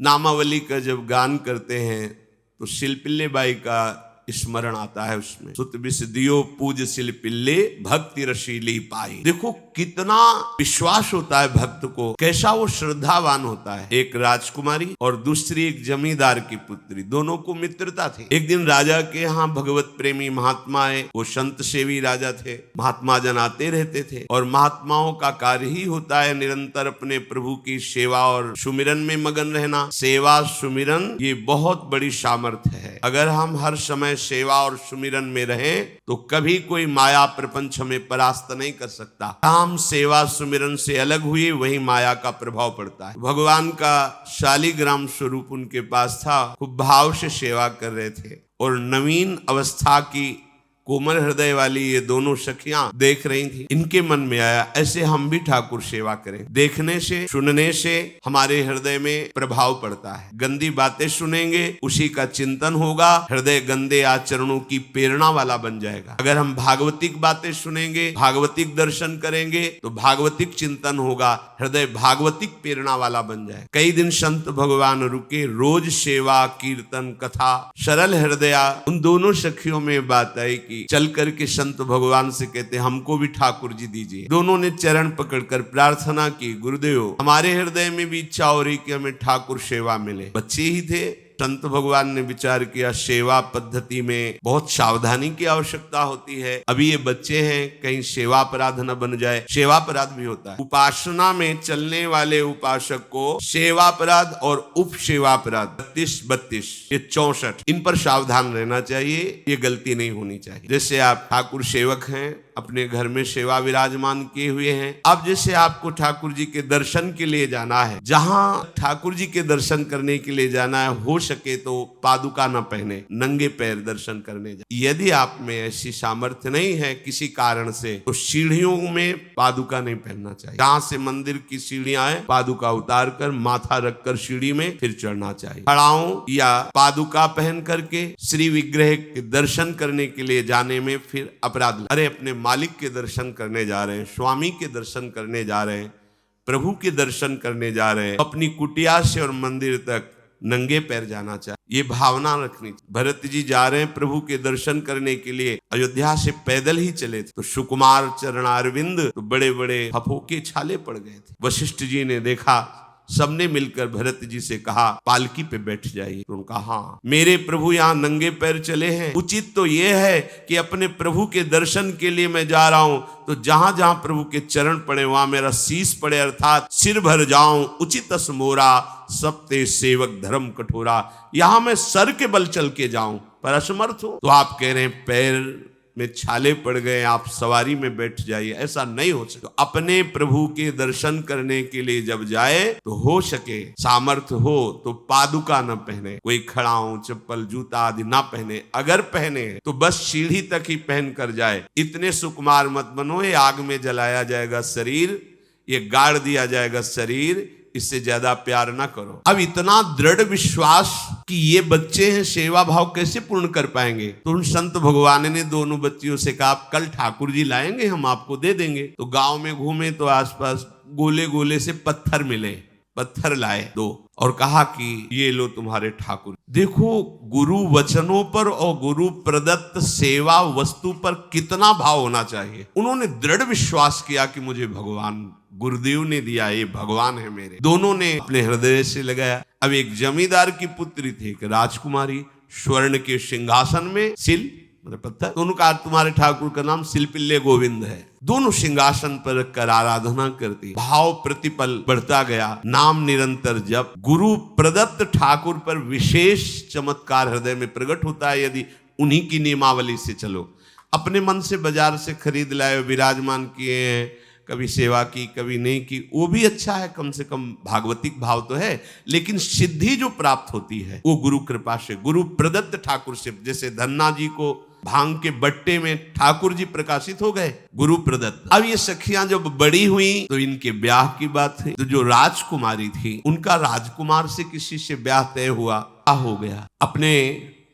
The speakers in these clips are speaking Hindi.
नामावली का जब गान करते हैं तो शिलपिल्ले बाई का स्मरण आता है उसमें। सुत बिस दियो पूज शिलपिल्ले भक्ति रसीली पाई। देखो कितना विश्वास होता है भक्त को, कैसा वो श्रद्धावान होता है। एक राजकुमारी और दूसरी एक जमींदार की पुत्री, दोनों को मित्रता थी। एक दिन राजा के यहाँ भगवत प्रेमी महात्मा आए। वो संत सेवी राजा थे। महात्मा जन आते रहते थे और महात्माओं का कार्य ही होता है निरंतर अपने प्रभु की सेवा और सुमिरन में मगन रहना। सेवा सुमिरन ये बहुत बड़ी सामर्थ्य है। अगर हम हर समय सेवा और सुमिरन में रहें तो कभी कोई माया प्रपंच हमें परास्त नहीं कर सकता। हम सेवा सुमिरन से अलग हुए वही माया का प्रभाव पड़ता है। भगवान का शालिग्राम स्वरूप उनके पास था। खूब भाव से सेवा कर रहे थे और नवीन अवस्था की कोमल हृदय वाली ये दोनों सखियां देख रही थी। इनके मन में आया ऐसे हम भी ठाकुर सेवा करें। देखने से सुनने से हमारे हृदय में प्रभाव पड़ता है। गंदी बातें सुनेंगे उसी का चिंतन होगा, हृदय गंदे आचरणों की प्रेरणा वाला बन जाएगा। अगर हम भागवतिक बातें सुनेंगे, भागवतिक दर्शन करेंगे तो भागवतिक चिंतन होगा, हृदय भागवतिक प्रेरणा वाला बन जाए। कई दिन संत भगवान रुके, रोज सेवा कीर्तन कथा सरल हृदया। उन दोनों सखियों में बात आई कि चल करके संत भगवान से कहते हमको भी ठाकुर जी दीजिए। दोनों ने चरण पकड़कर प्रार्थना की, गुरुदेव हमारे हृदय में भी इच्छा हो रही कि हमें ठाकुर सेवा मिले। बच्चे ही थे। संत भगवान ने विचार किया सेवा पद्धति में बहुत सावधानी की आवश्यकता होती है। अभी ये बच्चे हैं, कहीं सेवा अपराध न बन जाए। सेवा अपराध भी होता है। उपासना में चलने वाले उपासक को सेवा अपराध और उप सेवा अपराध 32 ये 64 इन पर सावधान रहना चाहिए। ये गलती नहीं होनी चाहिए। जैसे आप ठाकुर सेवक हैं, अपने घर में सेवा विराजमान किए हुए हैं। अब जैसे आपको ठाकुर जी के दर्शन के लिए जाना है, जहां ठाकुर जी के दर्शन करने के लिए जाना है, हो सके तो पादुका न पहने, नंगे पैर दर्शन करने जाए। यदि आप में ऐसी सामर्थ्य नहीं है किसी कारण से, तो सीढ़ियों में पादुका नहीं पहनना चाहिए। जहां से मंदिर की सीढ़ियां हैं, पादुका उतार कर माथा रखकर सीढ़ी में फिर चढ़ना चाहिए। खड़ाओं या पादुका पहन करके श्री विग्रह के दर्शन करने के लिए जाने में फिर अपराध। अरे अपने मालिक के दर्शन करने जा रहे हैं, स्वामी के दर्शन करने जा रहे हैं, प्रभु के दर्शन करने जा रहे हैं, अपनी कुटिया से और मंदिर तक नंगे पैर जाना चाहिए। ये भावना रखनी चाहिए। भरत जी जा रहे हैं प्रभु के दर्शन करने के लिए, अयोध्या से पैदल ही चले थे तो सुकुमार चरणारविंद तो बड़े बड़े फफोके छाले पड़ गए थे। वशिष्ठ जी ने देखा, सबने मिलकर भरत जी से कहा पालकी पे बैठ जाइए। तो उनका हाँ, मेरे प्रभु यहाँ नंगे पैर चले हैं, उचित तो ये है कि अपने प्रभु के दर्शन के लिए मैं जा रहा हूँ तो जहां जहां प्रभु के चरण पड़े वहां मेरा शीश पड़े, अर्थात सिर भर जाऊं। उचित मोरा सबते सेवक धर्म कठोरा। यहां मैं सर के बल चल के जाऊं पर असमर्थ हूं। तो आप कह रहे हैं पैर में छाले पड़ गए, आप सवारी में बैठ जाइए। ऐसा नहीं हो सकता। तो अपने प्रभु के दर्शन करने के लिए जब जाए तो हो सके सामर्थ्य हो तो पादुका न पहने, कोई खड़ाऊं चप्पल जूता आदि ना पहने। अगर पहने तो बस सीढ़ी तक ही पहन कर जाए। इतने सुकुमार मत बनो, ये आग में जलाया जाएगा शरीर, ये गाड़ दिया जाएगा शरीर, इससे ज्यादा प्यार ना करो। अब इतना दृढ़ विश्वास कि ये बच्चे हैं, सेवा भाव कैसे पूर्ण कर पाएंगे। तो उन संत भगवान ने दोनों बच्चियों से कहा आप कल ठाकुर जी लाएंगे, हम आपको दे देंगे। तो गांव में घूमे तो आसपास गोले गोले से पत्थर मिले, पत्थर लाए दो और कहा कि ये लो तुम्हारे ठाकुर। देखो गुरु वचनों पर और गुरु प्रदत्त सेवा वस्तु पर कितना भाव होना चाहिए। उन्होंने दृढ़ विश्वास किया कि मुझे भगवान गुरुदेव ने दिया, ये भगवान है मेरे। दोनों ने अपने हृदय से लगाया। अब एक जमींदार की पुत्री थी, एक राजकुमारी, स्वर्ण के सिंहासन में सिल मतलब पत्थर। दोनों का तुम्हारे ठाकुर का नाम शिलपिल्ले गोविंद है। दोनों सिंहासन पर रखकर आराधना करती, भाव प्रतिपल बढ़ता गया। नाम निरंतर जप। गुरु प्रदत्त ठाकुर पर विशेष चमत्कार हृदय में प्रकट होता है यदि उन्हीं की नियमावली से चलो। अपने मन से बाजार से खरीद लाए, विराजमान किए हैं, कभी सेवा की कभी नहीं की, वो भी अच्छा है, कम से कम भागवतिक भाव तो है। लेकिन सिद्धि जो प्राप्त होती है वो गुरु कृपा से, गुरु प्रदत्त ठाकुर से। जैसे धन्ना जी को भांग के बट्टे में ठाकुर जी प्रकाशित हो गए, गुरु प्रदत्त। अब ये सखियां जब बड़ी हुई तो इनके ब्याह की बात थी। तो जो राजकुमारी थी उनका राजकुमार से किसी से ब्याह तय हुआ, हो गया। अपने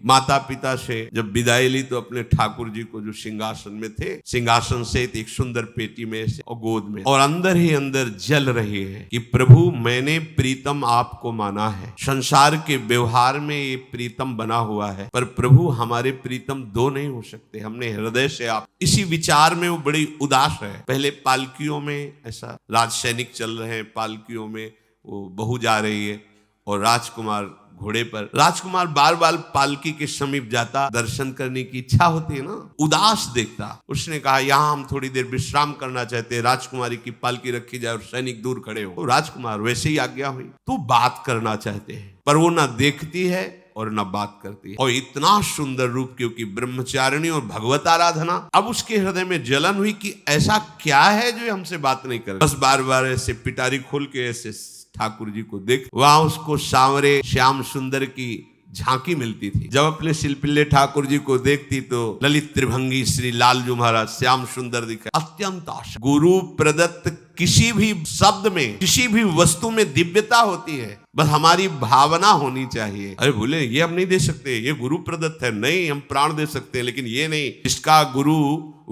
माता पिता से जब विदाई ली तो अपने ठाकुर जी को जो सिंहासन में थे, सिंहासन से एक सुंदर पेटी में से और गोद में, और अंदर ही अंदर जल रही है कि प्रभु मैंने प्रीतम आपको माना है, संसार के व्यवहार में ये प्रीतम बना हुआ है, पर प्रभु हमारे प्रीतम दो नहीं हो सकते, हमने हृदय से आप। इसी विचार में वो बड़ी उदास है। पहले पालकियों में ऐसा राज सैनिक चल रहे हैं, पालकियों में वो बहू जा रही है और राजकुमार घोड़े पर। राजकुमार बार बार पालकी के समीप जाता, दर्शन करने की इच्छा होती है ना, उदास देखता। उसने कहा यहाँ हम थोड़ी देर विश्राम करना चाहते हैं, राजकुमारी की पालकी रखी जाए और सैनिक दूर खड़े हो। तो राजकुमार वैसे ही आज्ञा हुई। तो बात करना चाहते हैं पर वो ना देखती है और न बात करती है। और इतना सुंदर रूप, क्योंकि ब्रह्मचारिणी और भगवत आराधना। अब उसके हृदय में जलन हुई कि ऐसा क्या है जो हमसे बात नहीं कर। बस बार बार ऐसे पिटारी खोल के ऐसे ठाकुर जी को देख, वहां उसको सांवरे श्याम सुंदर की झांकी मिलती थी। जब अपने शिल्पिल्ले ठाकुर जी को देखती तो ललित त्रिभंगी श्री लालजू महाराज श्याम सुंदर दिखे। अत्यंत आशा। गुरु प्रदत्त किसी भी शब्द में, किसी भी वस्तु में दिव्यता होती है, बस हमारी भावना होनी चाहिए। अरे बोले ये हम नहीं दे सकते, ये गुरु प्रदत्त है। नहीं, हम प्राण दे सकते हैं लेकिन ये नहीं। इसका गुरु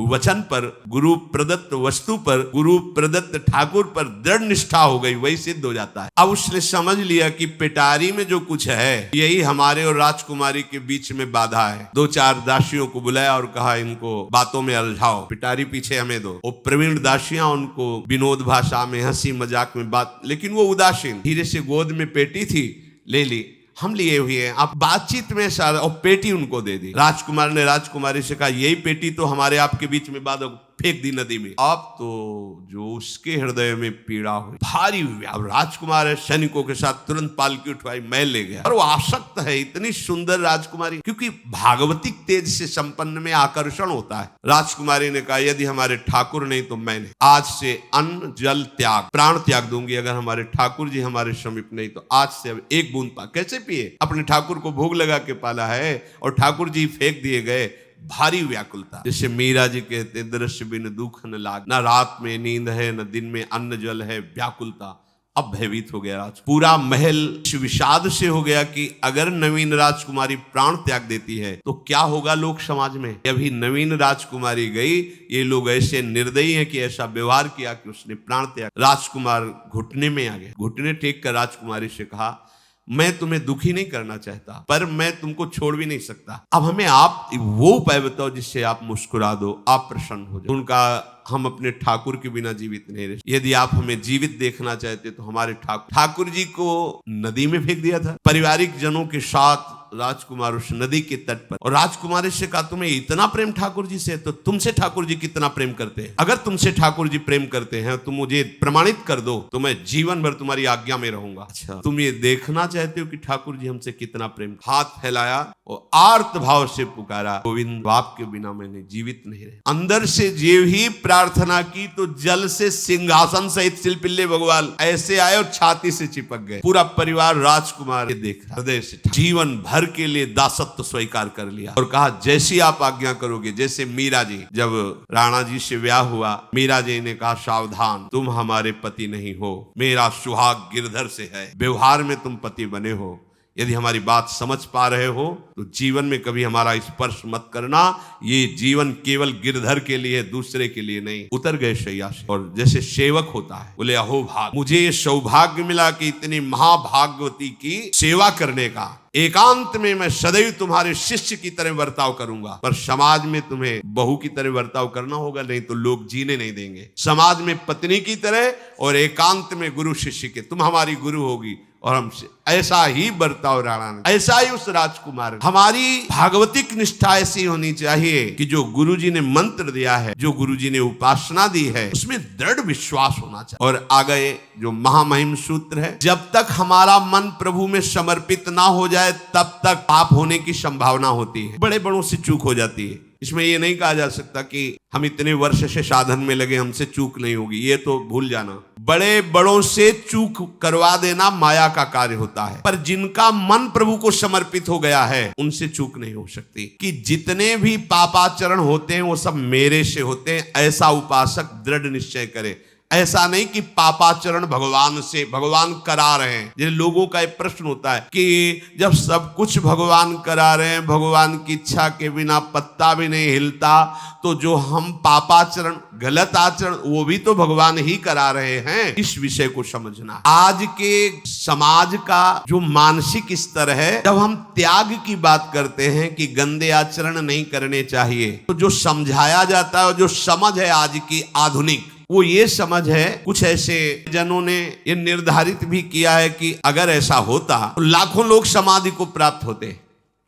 वचन पर, गुरु प्रदत्त वस्तु पर, गुरु प्रदत्त ठाकुर पर दृढ़ निष्ठा हो गई, वही सिद्ध हो जाता है। अब उसने समझ लिया कि पिटारी में जो कुछ है यही हमारे और राजकुमारी के बीच में बाधा है। 2-4 दासियों को बुलाया और कहा इनको बातों में उलझाओ, पिटारी पीछे हमें दो। वो प्रवीण दासियां उनको विनोद भाषा में, हंसी मजाक में बात, लेकिन वो उदासीन। धीरे से गोद में पेटी थी, ले ली, हम लिए हुए हैं, आप बातचीत में सारा, और पेटी उनको दे दी। राजकुमार ने राजकुमारी से कहा यही पेटी तो हमारे आपके बीच में बात, फेंक दी नदी में। अब तो जो उसके हृदय में पीड़ा हुई, भारी हुई। अब राजकुमार सैनिकों के साथ तुरंत पालकी उठवाई, मैं ले गया। और वो आसक्त है, इतनी सुंदर राजकुमारी, क्योंकि भागवतिक तेज से संपन्न में आकर्षण होता है। राजकुमारी ने कहा यदि हमारे ठाकुर नहीं तो मैंने आज से अन्न जल त्याग, प्राण त्याग दूंगी। अगर हमारे ठाकुर जी हमारे समीप नहीं तो आज से अब एक बूंद पा। कैसे पिए? अपने ठाकुर को भोग लगा के पाला है और ठाकुर जी फेंक दिए गए। भारी व्याकुलता। जैसे मीरा जी कहते दृश्य बिन दुख न लाग, ना रात में नींद है न दिन में अन्न जल है, व्याकुलता। अब भयभीत हो गया राज। पूरा महल विषाद से हो गया कि अगर नवीन राजकुमारी प्राण त्याग देती है तो क्या होगा लोक समाज में। अभी नवीन राजकुमारी गई, ये लोग ऐसे निर्दयी हैं कि ऐसा व्यवहार किया कि उसने प्राण त्याग। राजकुमार घुटने में आ गया। घुटने टेक कर राजकुमारी से कहा मैं तुम्हें दुखी नहीं करना चाहता, पर मैं तुमको छोड़ भी नहीं सकता। अब हमें आप वो उपाय बताओ जिससे आप मुस्कुरा दो, आप प्रसन्न हो जाओ। उनका हम अपने ठाकुर के बिना जीवित नहीं रह। यदि आप हमें जीवित देखना चाहते तो हमारे ठाकुर जी को नदी में फेंक दिया था। पारिवारिक जनों के साथ राजकुमार उस नदी के तट पर, और राजकुमारी से कहा तुम्हें इतना प्रेम ठाकुर जी से तो तुमसे ठाकुर जी कितना प्रेम करते हैं। अगर तुमसे ठाकुर जी प्रेम करते हैं तो मुझे प्रमाणित कर दो, तो मैं जीवन भर तुम्हारी आज्ञा में रहूंगा। अच्छा, तुम ये देखना चाहते हो कि ठाकुर जी हमसे कितना प्रेम। हाथ फैलाया और आर्त भाव से पुकारा, गोविंद आपके बिना मैंने जीवित नहीं रहे। अंदर से जेव ही प्रार्थना की तो जल से सिंहासन सहित शिल्पिल्ले भगवान ऐसे आए और छाती से चिपक गए। पूरा परिवार राजकुमार देखा, हृदय से जीवन भर के लिए दासत्व स्वीकार कर लिया और कहा जैसी आप आज्ञा करोगे। जैसे मीरा जी, जब राणा जी से ब्याह हुआ, मीरा जी ने कहा सावधान, तुम हमारे पति नहीं हो, मेरा सुहाग गिरधर से है। व्यवहार में तुम पति बने हो। यदि हमारी बात समझ पा रहे हो तो जीवन में कभी हमारा स्पर्श मत करना। ये जीवन केवल गिरधर के लिए, दूसरे के लिए नहीं। उतर गए शैया से और जैसे सेवक होता है, बोले अहो भाग, मुझे ये सौभाग्य मिला कि इतनी महाभागवती की सेवा करने का। एकांत में मैं सदैव तुम्हारे शिष्य की तरह बर्ताव करूंगा, पर समाज में तुम्हें बहू की तरह बर्ताव करना होगा, नहीं तो लोग जीने नहीं देंगे। समाज में पत्नी की तरह और एकांत में गुरु शिष्य के। तुम हमारी गुरु होगी और हमसे ऐसा ही बर्ताव राणा ने, ऐसा ही उस राजकुमार। हमारी भागवतिक निष्ठा ऐसी होनी चाहिए कि जो गुरुजी ने मंत्र दिया है, जो गुरुजी ने उपासना दी है, उसमें दृढ़ विश्वास होना चाहिए। और आ गए जो महामहिम सूत्र है, जब तक हमारा मन प्रभु में समर्पित ना हो जाए तब तक पाप होने की संभावना होती है, बड़े बड़ों से चूक हो जाती है। इसमें ये नहीं कहा जा सकता कि हम इतने वर्ष से साधन में लगे, हमसे चूक नहीं होगी, ये तो भूल जाना। बड़े बड़ों से चूक करवा देना माया का कार्य होता है, पर जिनका मन प्रभु को समर्पित हो गया है उनसे चूक नहीं हो सकती। कि जितने भी पापाचरण होते हैं वो सब मेरे से होते हैं, ऐसा उपासक दृढ़ निश्चय करे। ऐसा नहीं कि पापाचरण भगवान से भगवान करा रहे हैं। जिन लोगों का एक प्रश्न होता है कि जब सब कुछ भगवान करा रहे हैं, भगवान की इच्छा के बिना पत्ता भी नहीं हिलता, तो जो हम पापाचरण गलत आचरण वो भी तो भगवान ही करा रहे हैं। इस विषय को समझना आज के समाज का जो मानसिक स्तर है। जब हम त्याग की बात करते हैं कि गंदे आचरण नहीं करने चाहिए, तो जो समझाया जाता है और जो समझ है आज की आधुनिक, वो ये समझ है, कुछ ऐसे जनों ने ये निर्धारित भी किया है कि अगर ऐसा होता तो लाखों लोग समाधि को प्राप्त होते,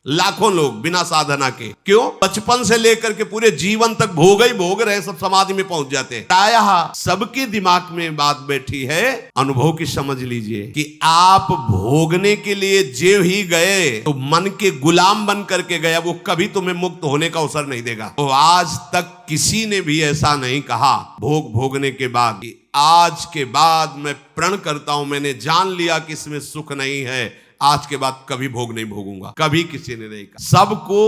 लाखों लोग बिना साधना के। क्यों? बचपन से लेकर के पूरे जीवन तक भोग ही भोग रहे, सब समाधि में पहुंच जाते हैं। प्रायः सबके दिमाग में बात बैठी है, अनुभव की समझ लीजिए कि आप भोगने के लिए जे ही गए तो मन के गुलाम बन करके गया, वो कभी तुम्हें मुक्त होने का अवसर नहीं देगा। तो आज तक किसी ने भी ऐसा नहीं कहा भोग भोगने के बाद कि आज के बाद मैं प्रण करता हूं, मैंने जान लिया कि इसमें सुख नहीं है, आज के बाद कभी भोग नहीं भोगूंगा। कभी किसी ने नहीं कहा। सबको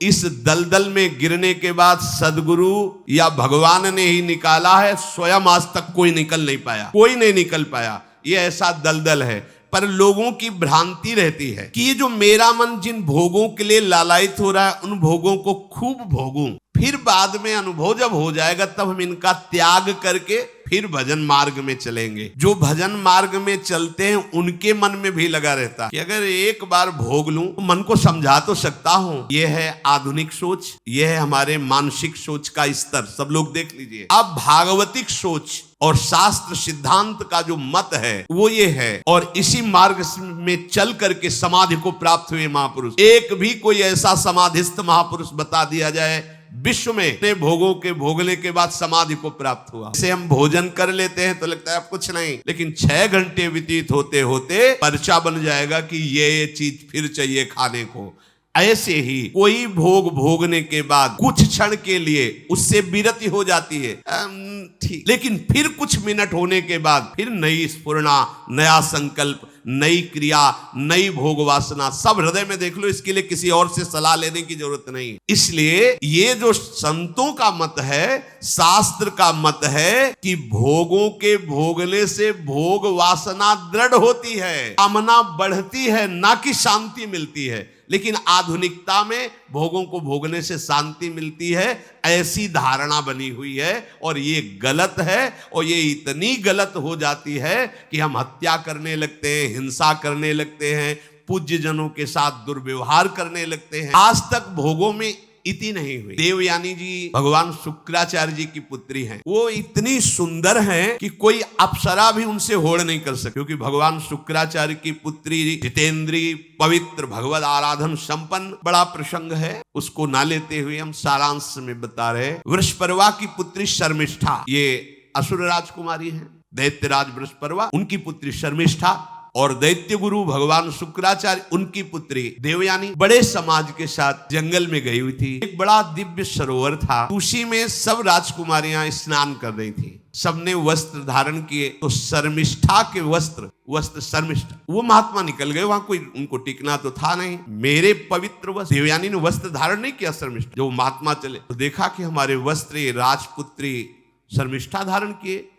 इस दलदल में गिरने के बाद सदगुरु या भगवान ने ही निकाला है, स्वयं आज तक कोई निकल नहीं पाया, कोई नहीं निकल पाया। ये ऐसा दलदल है। पर लोगों की भ्रांति रहती है कि ये जो मेरा मन जिन भोगों के लिए लालायित हो रहा है, उन भोगों को खूब भोगूं, फिर बाद में अनुभव जब हो जाएगा तब हम इनका त्याग करके फिर भजन मार्ग में चलेंगे। जो भजन मार्ग में चलते हैं उनके मन में भी लगा रहता है कि अगर एक बार भोग लूं तो मन को समझा तो सकता हूं। यह है आधुनिक सोच, यह है हमारे मानसिक सोच का स्तर। सब लोग देख लीजिए। अब भागवतिक सोच और शास्त्र सिद्धांत का जो मत है वो ये है, और इसी मार्ग में चल करके समाधि को प्राप्त हुए महापुरुष, एक भी कोई ऐसा समाधिस्थ महापुरुष बता दिया जाए विश्व में ने भोगों के भोगने के बाद समाधि को प्राप्त हुआ। इसे हम भोजन कर लेते हैं तो लगता है अब कुछ नहीं, लेकिन 6 घंटे व्यतीत होते होते पर्चा बन जाएगा कि ये चीज फिर चाहिए खाने को। ऐसे ही कोई भोग भोगने के बाद कुछ क्षण के लिए उससे विरति हो जाती है, ठीक, लेकिन फिर कुछ मिनट होने के बाद फिर नई स्फुरना, नया संकल्प, नई क्रिया, नई भोग वासना सब हृदय में देख लो। इसके लिए किसी और से सलाह लेने की जरूरत नहीं। इसलिए ये जो संतों का मत है, शास्त्र का मत है कि भोगों के भोगने से भोग वासना दृढ़ होती है, कामना बढ़ती है, ना कि शांति मिलती है। लेकिन आधुनिकता में भोगों को भोगने से शांति मिलती है, ऐसी धारणा बनी हुई है, और ये गलत है। और ये इतनी गलत हो जाती है कि हम हत्या करने लगते हैं, हिंसा करने लगते हैं, पूज्य जनों के साथ दुर्व्यवहार करने लगते हैं। आज तक भोगों में इति नहीं हुई। देवयानी जी भगवान शुक्राचार्य जी की पुत्री हैं। वो इतनी सुंदर हैं कि कोई अप्सरा भी उनसे होड़ नहीं कर सकती, क्योंकि भगवान शुक्राचार्य की पुत्री जितेंद्री, पवित्र, भगवत आराधन संपन्न, बड़ा प्रसंग है, उसको ना लेते हुए हम सारांश में बता रहे। वृषपर्वा की पुत्री शर्मिष्ठा, ये असुर राजकुमारी है, दैत्यराज वृषपर्वा, उनकी पुत्री शर्मिष्ठा, और दैत्य गुरु भगवान शुक्राचार्य उनकी पुत्री देवयानी बड़े समाज के साथ जंगल में गई हुई थी। एक बड़ा दिव्य सरोवर था, उसी में सब राजकुमारियां स्नान कर रही थी। सबने वस्त्र धारण किए, तो शर्मिष्ठा के वस्त्र शर्मिष्ठा, वो महात्मा निकल गए। वहां कोई उनको टिकना तो था नहीं। मेरे पवित्र वस्त्र, देवयानी ने वस्त्र धारण नहीं किया शर्मिष्ठा। जो महात्मा चले तो देखा कि हमारे वस्त्र राजपुत्री शर्मिष्ठा धारण किए,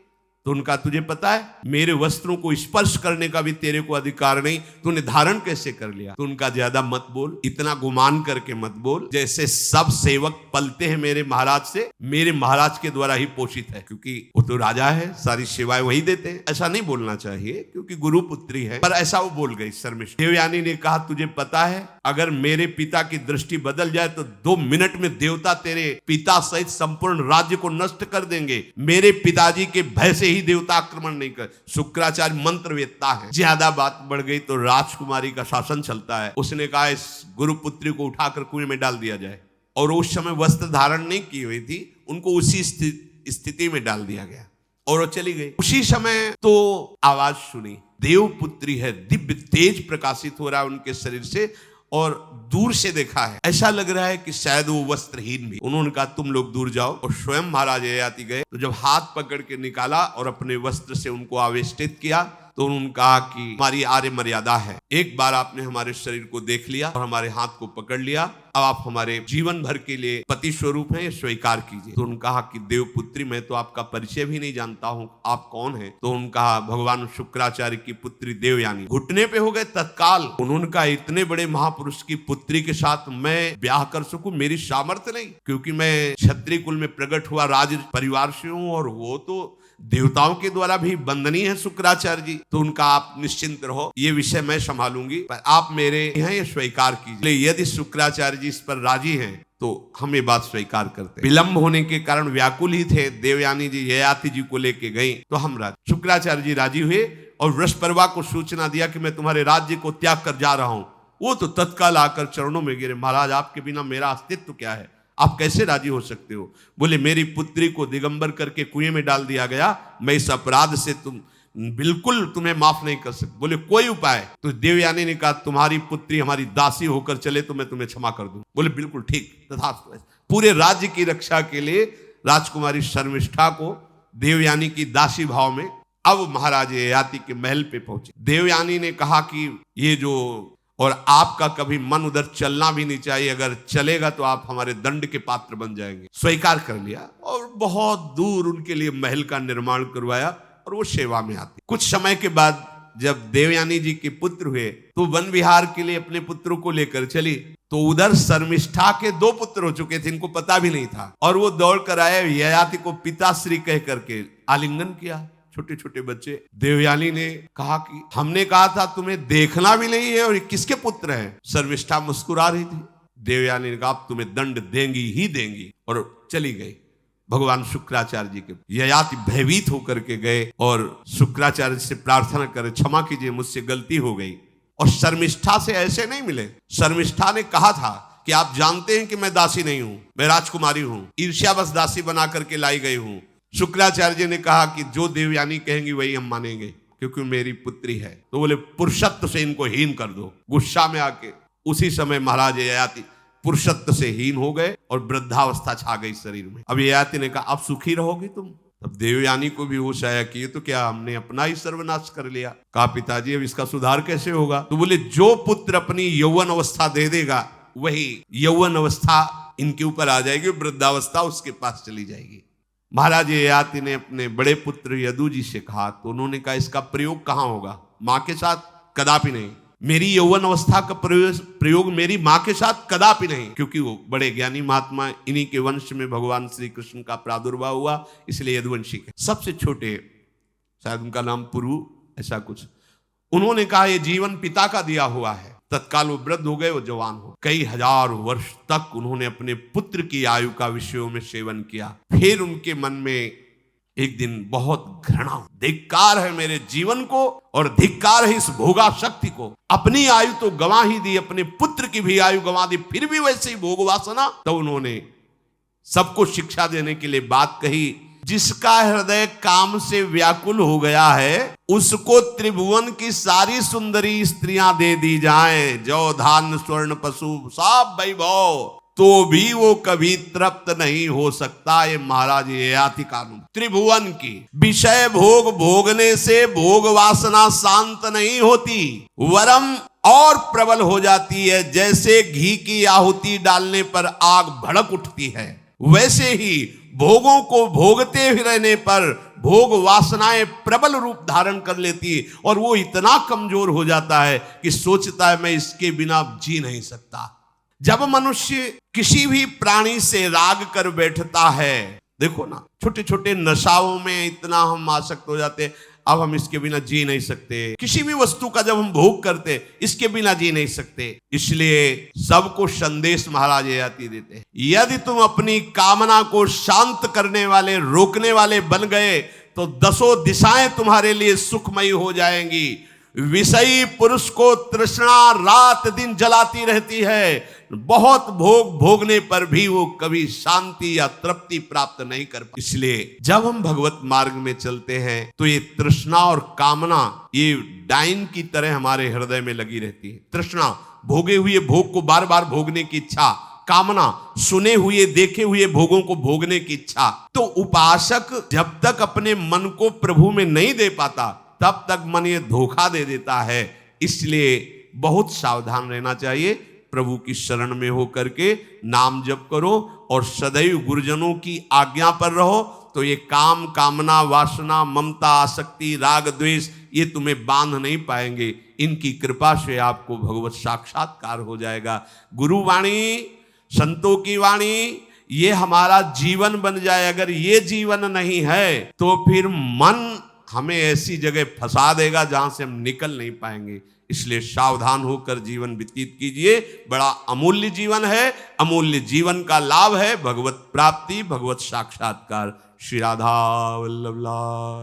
तो उनका तुझे पता है मेरे वस्त्रों को स्पर्श करने का भी तेरे को अधिकार नहीं, तूने धारण कैसे कर लिया? तो उनका ज्यादा मत बोल, इतना गुमान करके मत बोल। जैसे सब सेवक पलते हैं मेरे महाराज से, मेरे महाराज के द्वारा ही पोषित है, क्योंकि वो तो राजा है, सारी सेवाएं वही देते हैं। ऐसा नहीं बोलना चाहिए, क्योंकि गुरु पुत्री है। पर ऐसा वो बोल गई शर्मिष्ठा। देवयानी ने कहा तुझे पता है अगर मेरे पिता की दृष्टि बदल जाए तो 2 मिनट में देवता तेरे पिता सहित संपूर्ण राज्य को नष्ट कर देंगे। मेरे पिताजी के भय से ही देवता आक्रमण नहीं कर। शुक्राचार्य मंत्रवेत्ता है। ज्यादा बात बढ़ गई तो राजकुमारी का शासन चलता है। उसने कहा इस गुरुपुत्री को उठाकर कुएं में डाल दिया जाए, और उस समय वस्त्र धारण नहीं की हुई थी, उनको उसी स्थिति में डाल दिया गया और वो चली गई। उसी समय तो आवाज सुनी, देवपुत्री है, दिव्य तेज प्रकाशित हो रहा है उनके शरीर से, और दूर से देखा है ऐसा लग रहा है कि शायद वो वस्त्रहीन भी। उन्होंने कहा तुम लोग दूर जाओ, और स्वयं महाराज ययाति गए। तो जब हाथ पकड़ के निकाला और अपने वस्त्र से उनको आवेष्टित किया, तो उन्होंने कहा कि हमारी आर्य मर्यादा है, एक बार आपने हमारे शरीर को देख लिया और हमारे हाथ को पकड़ लिया, अब आप हमारे जीवन भर के लिए पति स्वरूप हैं, ये स्वीकार कीजिए। तो उन्होंने कहा कि देवपुत्री, मैं तो आपका परिचय भी नहीं जानता हूँ, आप कौन हैं? तो उन्होंने कहा भगवान शुक्राचार्य की पुत्री देवयानी। घुटने पे हो गए तत्काल। उन्होंने कहा इतने बड़े महापुरुष की पुत्री के साथ मैं ब्याह कर सकूं, मेरी सामर्थ्य नहीं, क्योंकि मैं क्षत्रिय कुल में प्रकट हुआ राज परिवार से हूं और वो तो देवताओं के द्वारा भी वंदनीय है शुक्राचार्य जी। तो उनका आप निश्चिंत रहो, ये विषय मैं संभालूंगी, पर आप मेरे यहाँ ये स्वीकार कीजिए। यदि शुक्राचार्य जी इस पर राजी हैं तो हम ये बात स्वीकार करते हैं। विलंब होने के कारण व्याकुल ही थे, देवयानी जी ययाति जी को लेके गई तो हम राजी। शुक्राचार्य जी राजी हुए और वृषपर्वा को सूचना दिया कि मैं तुम्हारे राज्य को त्याग कर जा रहा हूं। वो तो तत्काल आकर चरणों में गिरे, महाराज आपके बिना मेरा अस्तित्व क्या है, आप कैसे राजी हो सकते हो? बोले मेरी पुत्री को दिगंबर करके कुएं में डाल दिया गया, मैं इस अपराध से बिल्कुल तुम्हें माफ नहीं कर सकता। बोले कोई उपाय? तो देवयानी ने कहा तुम्हारी पुत्री हमारी दासी होकर चले तो मैं तुम्हें क्षमा कर दूं। बोले बिल्कुल ठीक, तथास्तु। पूरे राज्य की रक्षा के लिए राजकुमारी शर्मिष्ठा को देवयानी की दासी भाव में अब महाराज ययाति के महल पे पहुंचे। देवयानी ने कहा कि ये जो और आपका कभी मन उधर चलना भी नहीं चाहिए, अगर चलेगा तो आप हमारे दंड के पात्र बन जाएंगे। स्वीकार कर लिया और बहुत दूर उनके लिए महल का निर्माण करवाया और वो सेवा में आती। कुछ समय के बाद जब देवयानी जी के पुत्र हुए तो वन विहार के लिए अपने पुत्रों को लेकर चली, तो उधर शर्मिष्ठा के 2 पुत्र हो चुके थे, इनको पता भी नहीं था, और वो दौड़ कर आए, ययाति को पिताश्री कह करके आलिंगन किया, छोटे छोटे बच्चे। देवयानी ने कहा कि हमने कहा था तुम्हें देखना भी नहीं है और किसके पुत्र हैं? शर्मिष्ठा मुस्कुरा रही थी। देवयानी ने कहा तुम्हें दंड देंगी ही देंगी, और चली गई। भगवान शुक्राचार्य जी के ययाति भयभीत होकर के गए और शुक्राचार्य से प्रार्थना करे, क्षमा कीजिए मुझसे गलती हो गई। और शर्मिष्ठा से ऐसे नहीं मिले। शर्मिष्ठा ने कहा था कि आप जानते हैं कि मैं दासी नहीं हूं, मैं राजकुमारी हूं, ईर्ष्यावश दासी बना करके लाई गई हूं। शुक्राचार्य जी ने कहा कि जो देवयानी कहेंगी वही हम मानेंगे, क्योंकि मेरी पुत्री है। तो बोले पुरुषत्व से इनको हीन कर दो। गुस्सा में आके उसी समय महाराज ययाति पुरुषत्व से हीन हो गए और वृद्धावस्था छा गई शरीर में। अब ययाति ने कहा अब सुखी रहोगी तुम। तब देवयानी को भी होश आया कि ये तो क्या हमने अपना ही सर्वनाश कर लिया। कहा पिताजी अब इसका सुधार कैसे होगा? तो बोले जो पुत्र अपनी यौवन अवस्था दे देगा वही यौवन अवस्था इनके ऊपर आ जाएगी, वृद्धावस्था उसके पास चली जाएगी। महाराज ययाति ने अपने बड़े पुत्र यदु जी से कहा, तो उन्होंने कहा इसका प्रयोग कहाँ होगा? माँ के साथ? कदापि नहीं। मेरी यौवन अवस्था का प्रयोग मेरी माँ के साथ कदापि नहीं, क्योंकि वो बड़े ज्ञानी महात्मा, इन्हीं के वंश में भगवान श्री कृष्ण का प्रादुर्भाव हुआ, इसलिए यदुवंशी के सबसे छोटे, शायद उनका नाम पुरु ऐसा कुछ। उन्होंने कहा ये जीवन पिता का दिया हुआ है। तत्काल वो वृद्ध हो गए, वो जवान हो। कई हजार वर्ष तक उन्होंने अपने पुत्र की आयु का विषयों में सेवन किया। फिर उनके मन में एक दिन बहुत घृणा, धिक्कार है मेरे जीवन को और धिक्कार है इस भोगा शक्ति को। अपनी आयु तो गंवा ही दी, अपने पुत्र की भी आयु गंवा दी, फिर भी वैसे ही भोग वासना। तो उन्होंने सबको शिक्षा देने के लिए बात कही, जिसका हृदय काम से व्याकुल हो गया है उसको त्रिभुवन की सारी सुंदरी स्त्रियां दे दी जाएं, जो धान्य स्वर्ण पशु सब वैभव, तो भी वो कभी तृप्त नहीं हो सकता। ये महाराज ययाति कानून। त्रिभुवन की विषय भोग भोगने से भोग वासना शांत नहीं होती, वरम और प्रबल हो जाती है। जैसे घी की आहुति डालने पर आग भड़क उठती है, वैसे ही भोगों को भोगते हुए रहने पर भोग वासनाएं प्रबल रूप धारण कर लेती है और वो इतना कमजोर हो जाता है कि सोचता है मैं इसके बिना जी नहीं सकता। जब मनुष्य किसी भी प्राणी से राग कर बैठता है, देखो ना, छोटे छोटे नशाओं में इतना हम आसक्त हो जाते हैं, अब हम इसके बिना जी नहीं सकते। किसी भी वस्तु का जब हम भोग करते इसके बिना जी नहीं सकते। इसलिए सबको संदेश महाराज ययाति देते हैं, यदि तुम अपनी कामना को शांत करने वाले, रोकने वाले बन गए तो 10 दिशाएं तुम्हारे लिए सुखमयी हो जाएंगी। विषयी पुरुष को तृष्णा रात दिन जलाती रहती है, बहुत भोग भोगने पर भी वो कभी शांति या तृप्ति प्राप्त नहीं कर पाते। इसलिए जब हम भगवत मार्ग में चलते हैं तो ये तृष्णा और कामना ये डाइन की तरह हमारे हृदय में लगी रहती है। तृष्णा, भोगे हुए भोग को बार बार भोगने की इच्छा, कामना, सुने हुए देखे हुए भोगों को भोगने की इच्छा। तो उपासक जब तक अपने मन को प्रभु में नहीं दे पाता तब तक मन ये धोखा दे देता है। इसलिए बहुत सावधान रहना चाहिए। प्रभु की शरण में हो करके नाम जप करो और सदैव गुरुजनों की आज्ञा पर रहो, तो ये काम, कामना, वासना, ममता, आसक्ति, राग, द्वेष ये तुम्हें बांध नहीं पाएंगे। इनकी कृपा से आपको भगवत साक्षात्कार हो जाएगा। गुरु वाणी, संतों की वाणी ये हमारा जीवन बन जाए। अगर ये जीवन नहीं है तो फिर मन हमें ऐसी जगह फंसा देगा जहां से हम निकल नहीं पाएंगे। इसलिए सावधान होकर जीवन व्यतीत कीजिए। बड़ा अमूल्य जीवन है। अमूल्य जीवन का लाभ है भगवत प्राप्ति, भगवत साक्षात्कार। श्री राधा वल्लभ लाल।